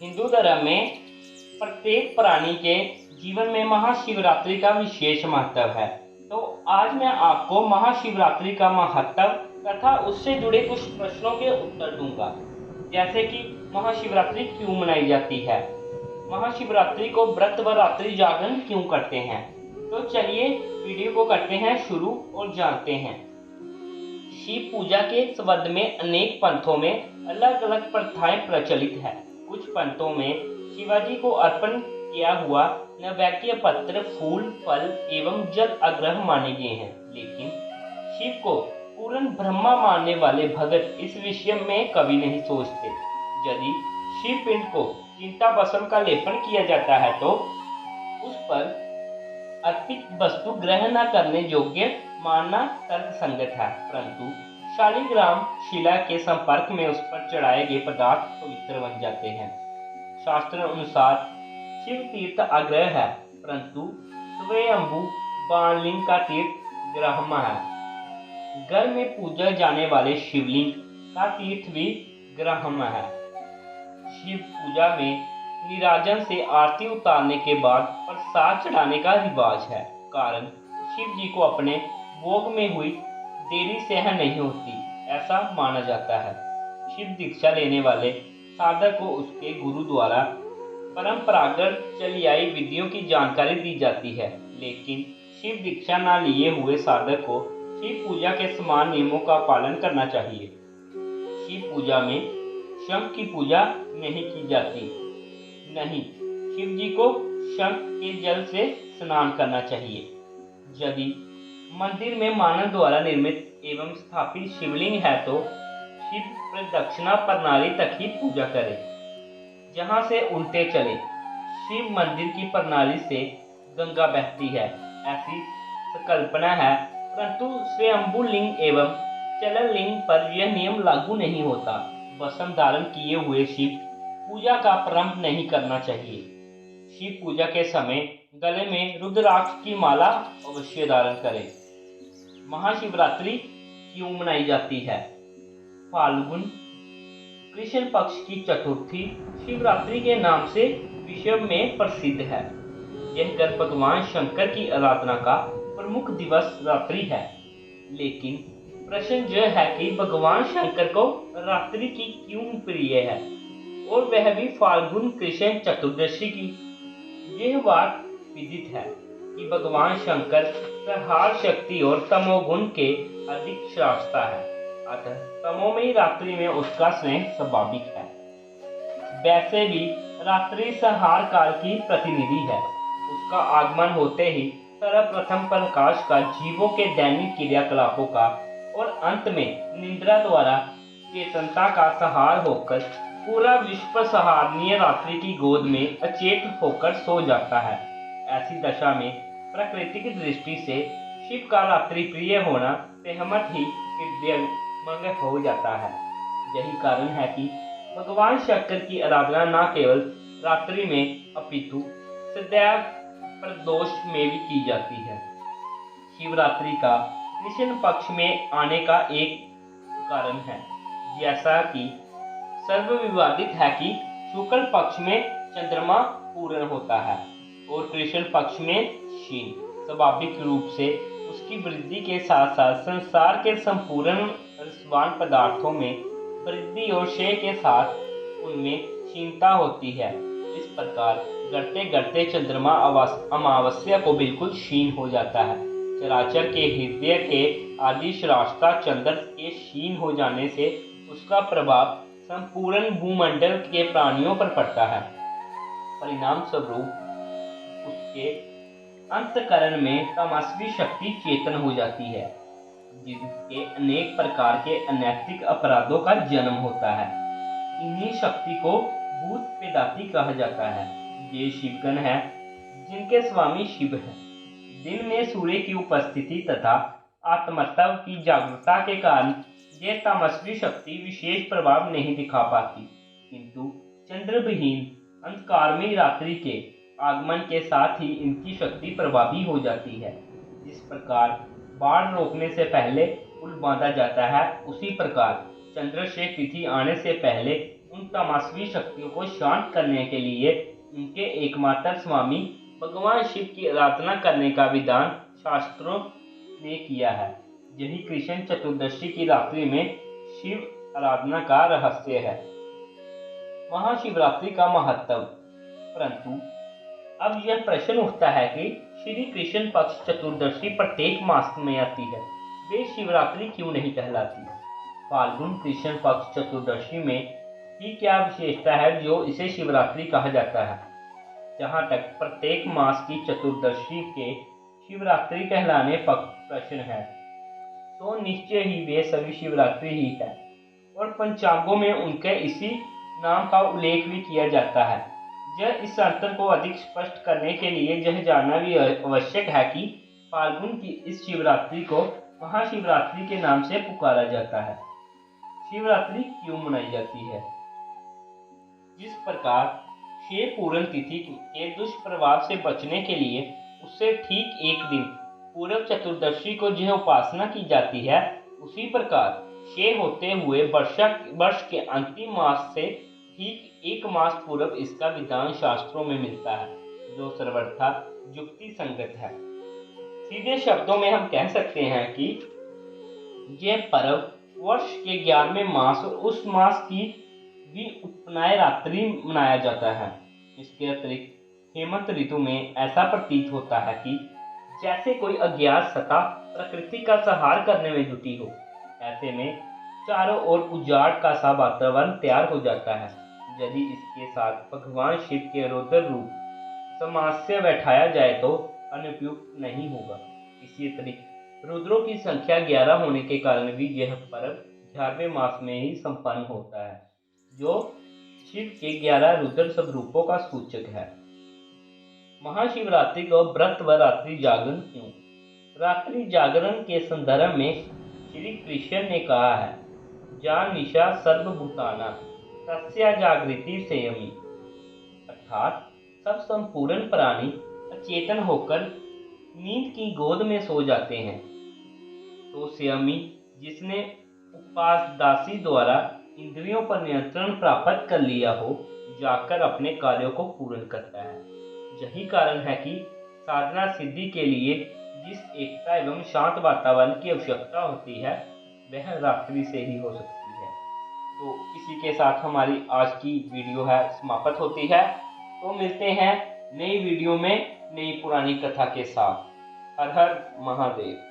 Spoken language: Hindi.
हिंदू धर्म में प्रत्येक प्राणी के जीवन में महाशिवरात्रि का विशेष महत्व है। तो आज मैं आपको महाशिवरात्रि का महत्व तथा उससे जुड़े कुछ प्रश्नों के उत्तर दूंगा। जैसे कि महाशिवरात्रि क्यों मनाई जाती है, महाशिवरात्रि को व्रत व रात्रि जागरण क्यों करते हैं। तो चलिए वीडियो को करते हैं शुरू और जानते हैं। शिव पूजा के संबंध में अनेक पंथों में अलग अलग प्रथाएं प्रचलित है। कुछ पंथों में शिवाजी को अर्पण किया हुआ नैवेद्य पत्र, फूल, फल एवं जल आग्रह माने गए हैं, लेकिन शिव को पूर्ण ब्रह्मा मानने वाले भगत इस विषय में कभी नहीं सोचते। यदि शिव पिंड को चिंता भस्म का लेपन किया जाता है तो उस पर अर्पित वस्तु ग्रहण न करने योग्य मानना तर्कसंगत है, परंतु शालिग्राम शिला के संपर्क में उस पर चढ़ाए गए पदार्थ पवित्र बन जाते हैं। शास्त्र अनुसार शिव तीर्थ आग्रह है, परंतु स्वयंभू बाणलिंग का तीर्थ ग्राह्य है। घर में पूजा जाने वाले शिवलिंग का तीर्थ भी ग्राह्य है। शिव पूजा में नीराजन से आरती उतारने के बाद प्रसाद चढ़ाने का रिवाज है, कारण शिव जी को अपने भोग में हुई देरी सहन नहीं होती, ऐसा माना जाता है। शिव दीक्षा लेने वाले साधक को उसके गुरु द्वारा परंपरागत चली आई विधियों की जानकारी दी जाती है, लेकिन शिव दीक्षा न लिए हुए साधक को शिव पूजा के समान नियमों का पालन करना चाहिए। शिव पूजा में शंख की पूजा नहीं की जाती। नहीं, शिव जी को शंख के जल से स्नान करना चाहिए। यदि मंदिर में मानव द्वारा निर्मित एवं स्थापित शिवलिंग है तो शिव प्रदक्षिणा प्रणाली तक ही पूजा करें, जहां से उल्टे चले। शिव मंदिर की प्रणाली से गंगा बहती है, ऐसी संकल्पना है, परंतु स्वयंभू लिंग एवं चलन लिंग पर यह नियम लागू नहीं होता। वस्त्र धारण किए हुए शिव पूजा का प्रारंभ नहीं करना चाहिए। शिव पूजा के समय गले में रुद्राक्ष की माला अवश्य धारण करें। महाशिवरात्रि क्यों मनाई जाती है? फाल्गुन कृष्ण पक्ष की चतुर्थी शिवरात्रि के नाम से विश्व में प्रसिद्ध है। यह घर भगवान शंकर की आराधना का प्रमुख दिवस रात्रि है, लेकिन प्रश्न यह है कि भगवान शंकर को रात्रि की क्यों प्रिय है, और वह भी फाल्गुन कृष्ण चतुर्दशी की। यह बात विदित है कि भगवान शंकर संहार शक्ति और तमोगुण के अधिक श्रावस्ता है, अतः तमोमयी रात्रि में उसका स्नेह स्वाभाविक है। वैसे भी रात्रि संहार काल की प्रतिनिधि है। उसका आगमन होते ही सर्वप्रथम प्रकाश का जीवों के दैनिक क्रियाकलापों का और अंत में निद्रा द्वारा चेतनता का संहार होकर पूरा विश्व सहारनीय रात्रि की गोद में अचेत होकर सो जाता है। ऐसी दशा में प्राकृतिक दृष्टि से शिव का रात्रि प्रिय होना सहमत ही हृदयंगम हो जाता है। यही कारण है कि भगवान शंकर की आराधना न केवल रात्रि में अपितु सदैव प्रदोष में भी की जाती है। शिवरात्रि का कृष्ण पक्ष में आने का एक कारण है, जैसा कि सर्वविवादित है कि शुक्ल पक्ष में चंद्रमा पूर्ण होता है और कृष्ण पक्ष में क्षीण। स्वाभाविक रूप से उसकी वृद्धि के साथ साथ संसार के संपूर्ण रसवान पदार्थों में वृद्धि और क्षय के साथ उनमें क्षीणता होती है। इस प्रकार घटते घटते चंद्रमा अमावस्या को बिल्कुल क्षीण हो जाता है। चराचर के हृदय के आदि श्रावस्ता चंद्र के क्षीण हो जाने से उसका प्रभाव संपूर्ण भूमंडल के प्राणियों पर पड़ता है। परिणाम स्वरूप उसके अंतःकरण में तमस्वी शक्ति चेतन हो जाती है, जिसके अनेक प्रकार के अनैतिक अपराधों का जन्म होता है। इन्हीं शक्ति को भूत पेदाती कहा जाता है। ये शिवगण है जिनके स्वामी शिव है। दिन में सूर्य की उपस्थिति तथा आत्मतत्व की जागरूकता के कारण यह तमस्वी शक्ति विशेष प्रभाव नहीं दिखा पाती, किंतु चंद्रविहीन अंधकारमयी रात्रि के आगमन के साथ ही इनकी शक्ति प्रभावी हो जाती है। जिस प्रकार बाढ़ रोकने से पहले पुल बांधा जाता है, उसी प्रकार चंद्रशेष तिथि आने से पहले उन उन तमस्वी शक्तियों को शांत करने के लिए उनके एकमात्र स्वामी भगवान शिव की आराधना करने का विधान शास्त्रों ने किया है। यही कृष्ण चतुर्दशी की रात्रि में शिव आराधना का रहस्य है। महाशिवरात्रि का महत्व। परंतु अब यह प्रश्न उठता है कि श्री कृष्ण पक्ष चतुर्दशी प्रत्येक मास में आती है, वे शिवरात्रि क्यों नहीं कहलाती? फाल्गुन कृष्ण पक्ष चतुर्दशी में ही क्या विशेषता है जो इसे शिवरात्रि कहा जाता है? जहाँ तक प्रत्येक मास की चतुर्दशी के शिवरात्रि कहलाने पक्ष प्रश्न है, तो निश्चय ही वे सभी शिवरात्रि ही है और पंचांगों में उनके इसी नाम का उल्लेख भी किया जाता है। यह इस अंतर को अधिक स्पष्ट करने के लिए यह जानना भी आवश्यक है कि फाल्गुन की इस शिवरात्रि को महाशिवरात्रि के नाम से पुकारा जाता है। शिवरात्रि क्यों मनाई जाती है? जिस प्रकार शिव पूर्ण तिथि के दुष्प्रभाव से बचने के लिए उससे ठीक एक दिन पूर्व चतुर्दशी को यह उपासना की जाती है, उसी प्रकार शेष होते हुए वर्ष के अंतिम मास से ठीक एक मास पूर्व इसका विधान शास्त्रों में मिलता है, जो सर्वथा युक्ति संगत है। सीधे शब्दों में हम कह सकते हैं कि यह पर्व वर्ष के 11वें मास और उस मास की भी उपनयन रात्रि मनाया जाता है। इसके अतिरिक्त हेमंत ऋतु में ऐसा प्रतीत होता है कि जैसे कोई अज्ञात सत्ता प्रकृति का संहार करने में जुटी हो। ऐसे में चारों ओर उजाड़ का सा वातावरण तैयार हो जाता है। यदि इसके साथ भगवान शिव के रौद्र रूप समाज से बैठाया जाए तो अनुपयुक्त नहीं होगा। इसी अतिरिक्त रुद्रों की संख्या 11 होने के कारण भी यह पर्व 11वें मास में ही संपन्न होता है, जो शिव के 11 रुद्र स्वरूपों का सूचक है। महाशिवरात्रि को व्रत व रात्रि जागरण क्यों? रात्रि जागरण के संदर्भ में श्री कृष्ण ने कहा है, जा निशा सर्वभूताना तस्या जागृति संयमी, अर्थात सब संपूर्ण प्राणी अचेतन होकर नींद की गोद में सो जाते हैं, तो संयमी जिसने उपासदासी द्वारा इंद्रियों पर नियंत्रण प्राप्त कर लिया हो, जाकर अपने कार्यों को पूर्ण करता है। यही कारण है कि साधना सिद्धि के लिए जिस एकता एवं शांत वातावरण की आवश्यकता होती है, वह रात्रि से ही हो सकती है। तो इसी के साथ हमारी आज की वीडियो है समाप्त होती है। तो मिलते हैं नई वीडियो में नई पुरानी कथा के साथ। हर हर महादेव।